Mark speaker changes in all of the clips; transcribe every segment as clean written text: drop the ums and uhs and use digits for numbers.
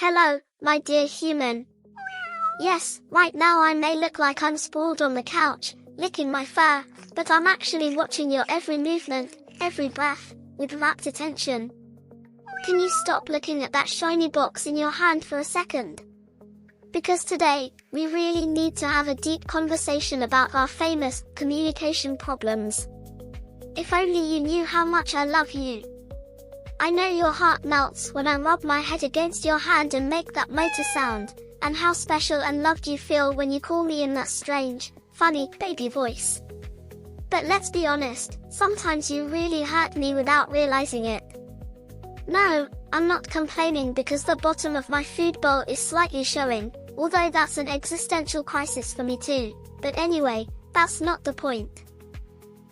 Speaker 1: Hello, my dear human. Yes, right now I may look like I'm sprawled on the couch, licking my fur, but I'm actually watching your every movement, every breath, with rapt attention. Can you stop looking at that shiny box in your hand for a second? Because today, we really need to have a deep conversation about our famous communication problems. If only you knew how much I love you. I know your heart melts when I rub my head against your hand and make that motor sound, and how special and loved you feel when you call me in that strange, funny, baby voice. But let's be honest, sometimes you really hurt me without realizing it. No, I'm not complaining because the bottom of my food bowl is slightly showing, although that's an existential crisis for me too. But anyway, that's not the point.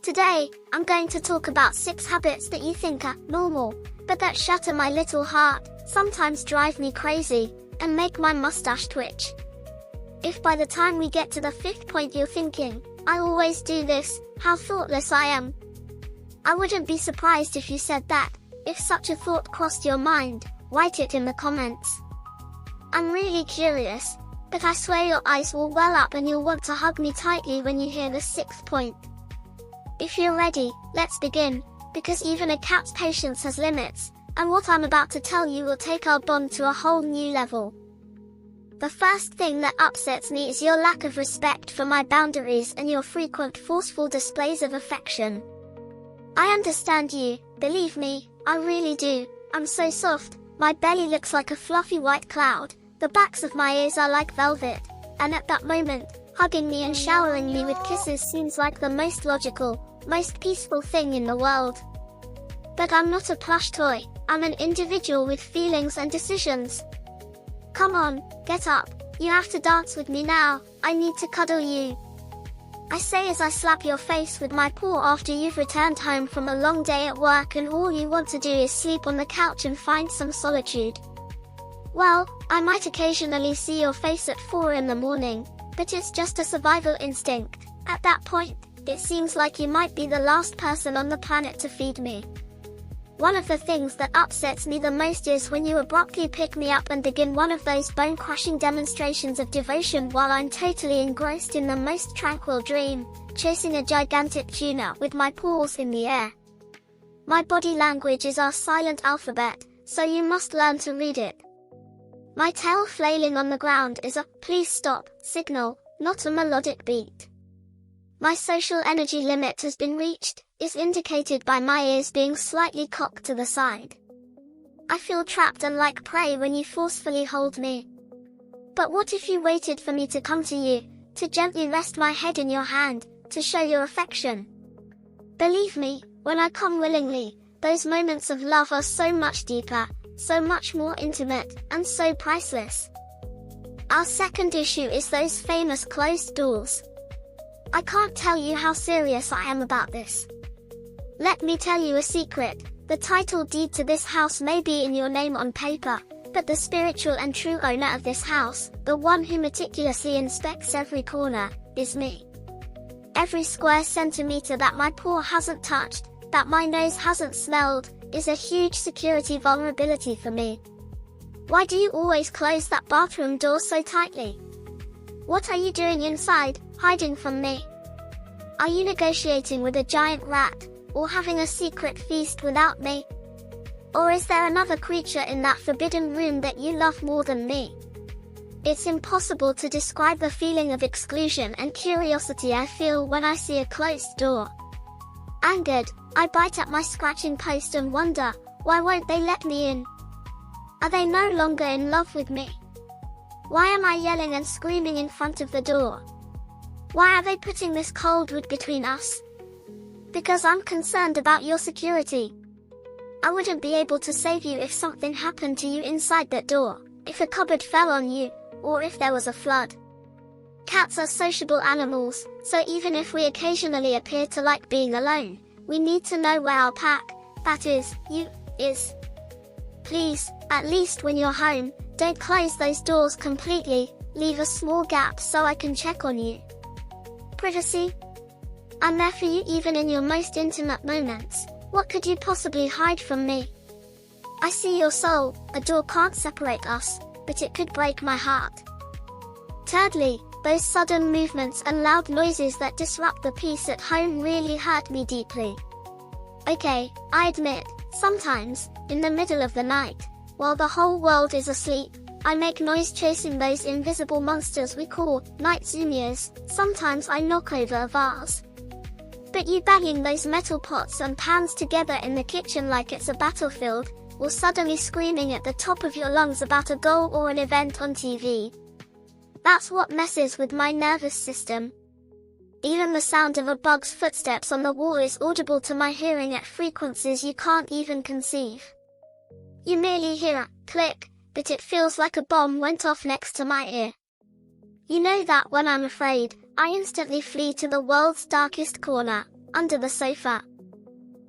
Speaker 1: Today, I'm going to talk about 6 habits that you think are normal, but that shatter my little heart, sometimes drive me crazy, and make my mustache twitch. If by the time we get to the 5th point you're thinking, I always do this, how thoughtless I am. I wouldn't be surprised if you said that. If such a thought crossed your mind, write it in the comments. I'm really curious, but I swear your eyes will well up and you'll want to hug me tightly when you hear the 6th point. If you're ready, let's begin, because even a cat's patience has limits, and what I'm about to tell you will take our bond to a whole new level. The first thing that upsets me is your lack of respect for my boundaries and your frequent forceful displays of affection. I understand you, believe me, I really do. I'm so soft, my belly looks like a fluffy white cloud, the backs of my ears are like velvet, and at that moment, hugging me and showering me with kisses seems like the most logical, most peaceful thing in the world. But I'm not a plush toy, I'm an individual with feelings and decisions. Come on, get up, you have to dance with me now, I need to cuddle you. I say as I slap your face with my paw after you've returned home from a long day at work and all you want to do is sleep on the couch and find some solitude. Well, I might occasionally see your face at 4 in the morning, but it's just a survival instinct. At that point, it seems like you might be the last person on the planet to feed me. One of the things that upsets me the most is when you abruptly pick me up and begin one of those bone-crushing demonstrations of devotion while I'm totally engrossed in the most tranquil dream, chasing a gigantic tuna with my paws in the air. My body language is our silent alphabet, so you must learn to read it. My tail flailing on the ground is a "please stop" signal, not a melodic beat. My social energy limit has been reached, is indicated by my ears being slightly cocked to the side. I feel trapped and like prey when you forcefully hold me. But what if you waited for me to come to you, to gently rest my head in your hand, to show your affection? Believe me, when I come willingly, those moments of love are so much deeper, so much more intimate, and so priceless. Our second issue is those famous closed doors. I can't tell you how serious I am about this. Let me tell you a secret, the title deed to this house may be in your name on paper, but the spiritual and true owner of this house, the one who meticulously inspects every corner, is me. Every square centimeter that my paw hasn't touched, that my nose hasn't smelled, is a huge security vulnerability for me. Why do you always close that bathroom door so tightly? What are you doing inside, hiding from me? Are you negotiating with a giant rat, or having a secret feast without me? Or is there another creature in that forbidden room that you love more than me? It's impossible to describe the feeling of exclusion and curiosity I feel when I see a closed door. Angered, I bite at my scratching post and wonder, why won't they let me in? Are they no longer in love with me? Why am I yelling and screaming in front of the door? Why are they putting this cold wood between us? Because I'm concerned about your security. I wouldn't be able to save you if something happened to you inside that door, if a cupboard fell on you, or if there was a flood. Cats are sociable animals, so even if we occasionally appear to like being alone, we need to know where our pack, that is, you, is. Please, at least when you're home, don't close those doors completely, leave a small gap so I can check on you. Privacy? I'm there for you even in your most intimate moments. What could you possibly hide from me? I see your soul, a door can't separate us. but it could break my heart. Thirdly, those sudden movements and loud noises that disrupt the peace at home really hurt me deeply. Okay, I admit, sometimes, in the middle of the night, while the whole world is asleep, I make noise chasing those invisible monsters we call night zoomiers. Sometimes I knock over a vase. But you banging those metal pots and pans together in the kitchen like it's a battlefield, or suddenly screaming at the top of your lungs about a goal or an event on TV. That's what messes with my nervous system. Even the sound of a bug's footsteps on the wall is audible to my hearing at frequencies you can't even conceive. You merely hear a click, but it feels like a bomb went off next to my ear. You know that when I'm afraid, I instantly flee to the world's darkest corner, under the sofa.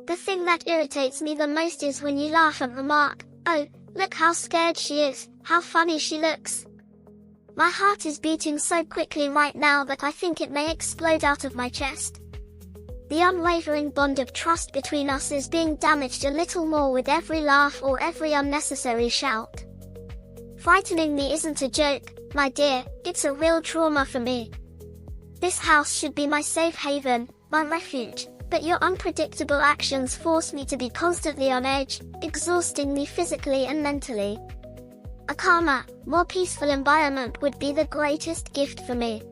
Speaker 1: The thing that irritates me the most is when you laugh and remark, "Oh, look how scared she is, how funny she looks." My heart is beating so quickly right now that I think it may explode out of my chest. The unwavering bond of trust between us is being damaged a little more with every laugh or every unnecessary shout. Frightening me isn't a joke, my dear, it's a real trauma for me. This house should be my safe haven, my refuge, but your unpredictable actions force me to be constantly on edge, exhausting me physically and mentally. A calmer, more peaceful environment would be the greatest gift for me.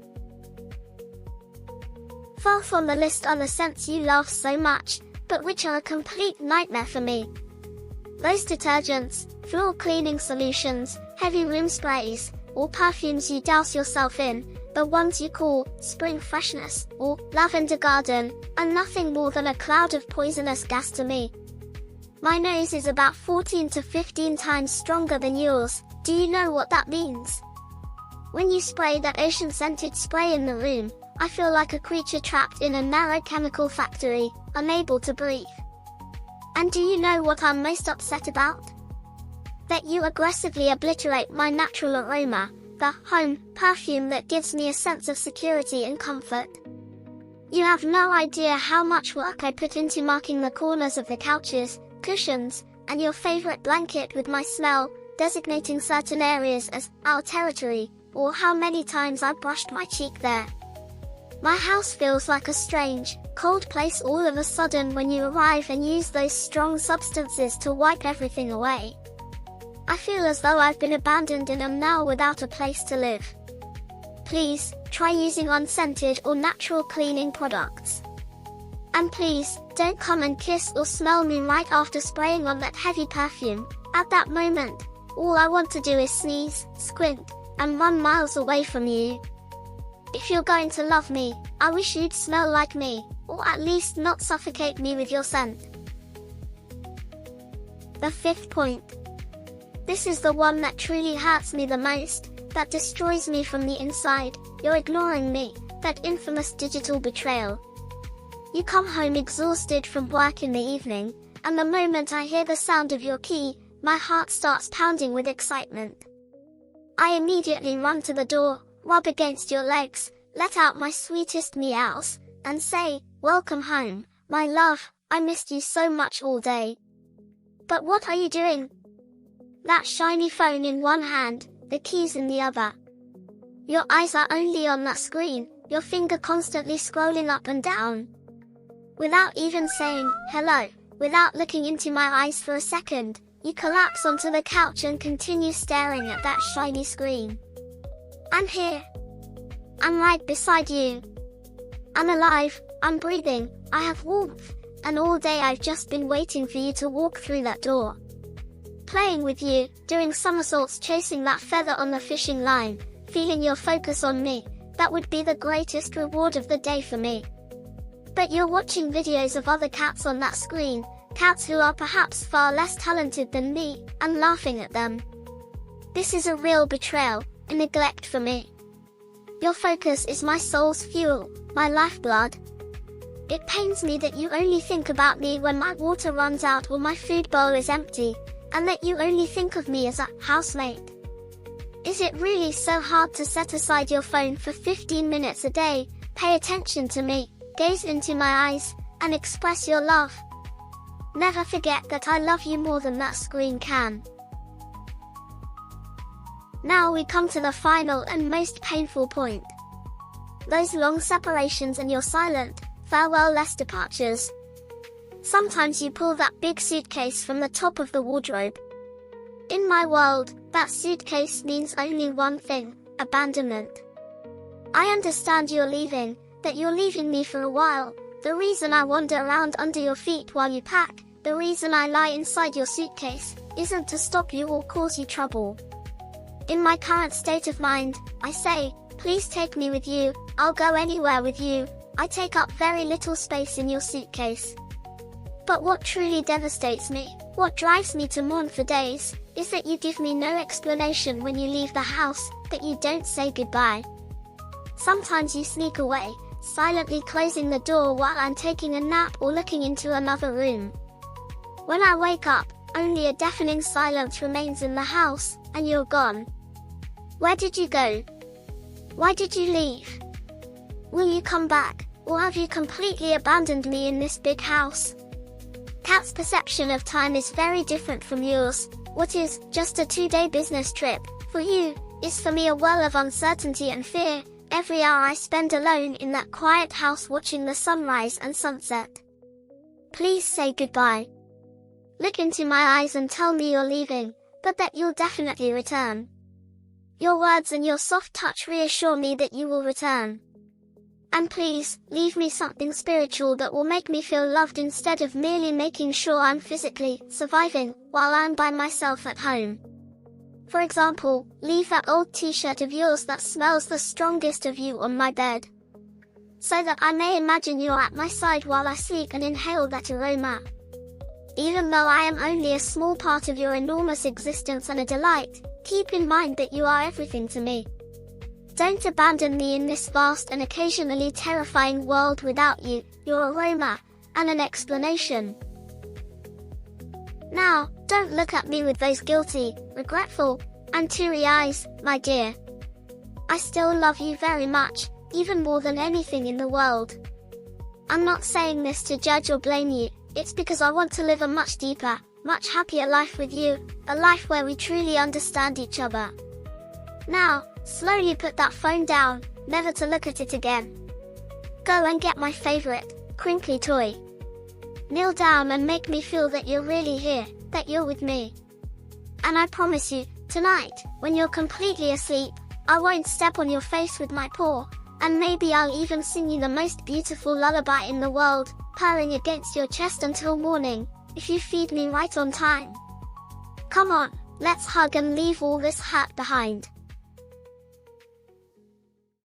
Speaker 1: Fourth on the list are the scents you love so much, but which are a complete nightmare for me. Those detergents, floor cleaning solutions, heavy room sprays, or perfumes you douse yourself in, the ones you call spring freshness or lavender garden, are nothing more than a cloud of poisonous gas to me. My nose is about 14 to 15 times stronger than yours. Do you know what that means? When you spray that ocean-scented spray in the room, I feel like a creature trapped in a narrow chemical factory, unable to breathe. And do you know what I'm most upset about? That you aggressively obliterate my natural aroma, the home perfume that gives me a sense of security and comfort. You have no idea how much work I put into marking the corners of the couches, cushions, and your favorite blanket with my smell, designating certain areas as our territory, or how many times I brushed my cheek there. My house feels like a strange, cold place all of a sudden when you arrive and use those strong substances to wipe everything away. I feel as though I've been abandoned and am now without a place to live. Please, try using unscented or natural cleaning products. And please, don't come and kiss or smell me right after spraying on that heavy perfume. At that moment, all I want to do is sneeze, squint, and run miles away from you. If you're going to love me, I wish you'd smell like me, or at least not suffocate me with your scent. The fifth point. This is the one that truly hurts me the most, that destroys me from the inside. You're ignoring me, that infamous digital betrayal. You come home exhausted from work in the evening, and the moment I hear the sound of your key, my heart starts pounding with excitement. I immediately run to the door, rub against your legs, let out my sweetest meows, and say, "Welcome home, my love, I missed you so much all day." But what are you doing? That shiny phone in one hand, the keys in the other. Your eyes are only on that screen, your finger constantly scrolling up and down. Without even saying, hello, without looking into my eyes for a second, you collapse onto the couch and continue staring at that shiny screen. I'm here. I'm right beside you. I'm alive, I'm breathing, I have warmth, and all day I've just been waiting for you to walk through that door. Playing with you, doing somersaults chasing that feather on the fishing line, feeling your focus on me, that would be the greatest reward of the day for me. But you're watching videos of other cats on that screen, cats who are perhaps far less talented than me, and laughing at them. This is a real betrayal, a neglect for me. Your focus is my soul's fuel, my lifeblood. It pains me that you only think about me when my water runs out or my food bowl is empty, and that you only think of me as a housemate. Is it really so hard to set aside your phone for 15 minutes a day, pay attention to me, gaze into my eyes, and express your love? Never forget that I love you more than that screen can. Now we come to the final and most painful point. Those long separations and your silent, farewell-less departures. Sometimes you pull that big suitcase from the top of the wardrobe. In my world, that suitcase means only one thing: abandonment. I understand you're leaving, that you're leaving me for a while. The reason I wander around under your feet while you pack, the reason I lie inside your suitcase, isn't to stop you or cause you trouble. In my current state of mind, I say, please take me with you, I'll go anywhere with you. I take up very little space in your suitcase. But what truly devastates me, what drives me to mourn for days, is that you give me no explanation when you leave the house, that you don't say goodbye. Sometimes you sneak away, silently closing the door while I'm taking a nap or looking into another room. When I wake up, only a deafening silence remains in the house, and you're gone. Where did you go? Why did you leave? Will you come back, or have you completely abandoned me in this big house? Kat's perception of time is very different from yours. What is just a 2-day business trip, for you, is for me a well of uncertainty and fear, every hour I spend alone in that quiet house watching the sunrise and sunset. Please say goodbye. Look into my eyes and tell me you're leaving, but that you'll definitely return. Your words and your soft touch reassure me that you will return. And please, leave me something spiritual that will make me feel loved instead of merely making sure I'm physically surviving while I'm by myself at home. For example, leave that old t-shirt of yours that smells the strongest of you on my bed, so that I may imagine you're at my side while I sleep and inhale that aroma. Even though I am only a small part of your enormous existence and a delight, keep in mind that you are everything to me. Don't abandon me in this vast and occasionally terrifying world without you, your aroma, and an explanation. Now, don't look at me with those guilty, regretful, and teary eyes, my dear. I still love you very much, even more than anything in the world. I'm not saying this to judge or blame you, it's because I want to live a much deeper, much happier life with you, a life where we truly understand each other. Now, slowly put that phone down, never to look at it again. Go and get my favorite, crinkly toy. Kneel down and make me feel that you're really here, that you're with me. And I promise you, tonight, when you're completely asleep, I won't step on your face with my paw, and maybe I'll even sing you the most beautiful lullaby in the world, purring against your chest until morning, if you feed me right on time. Come on, let's hug and leave all this hurt behind.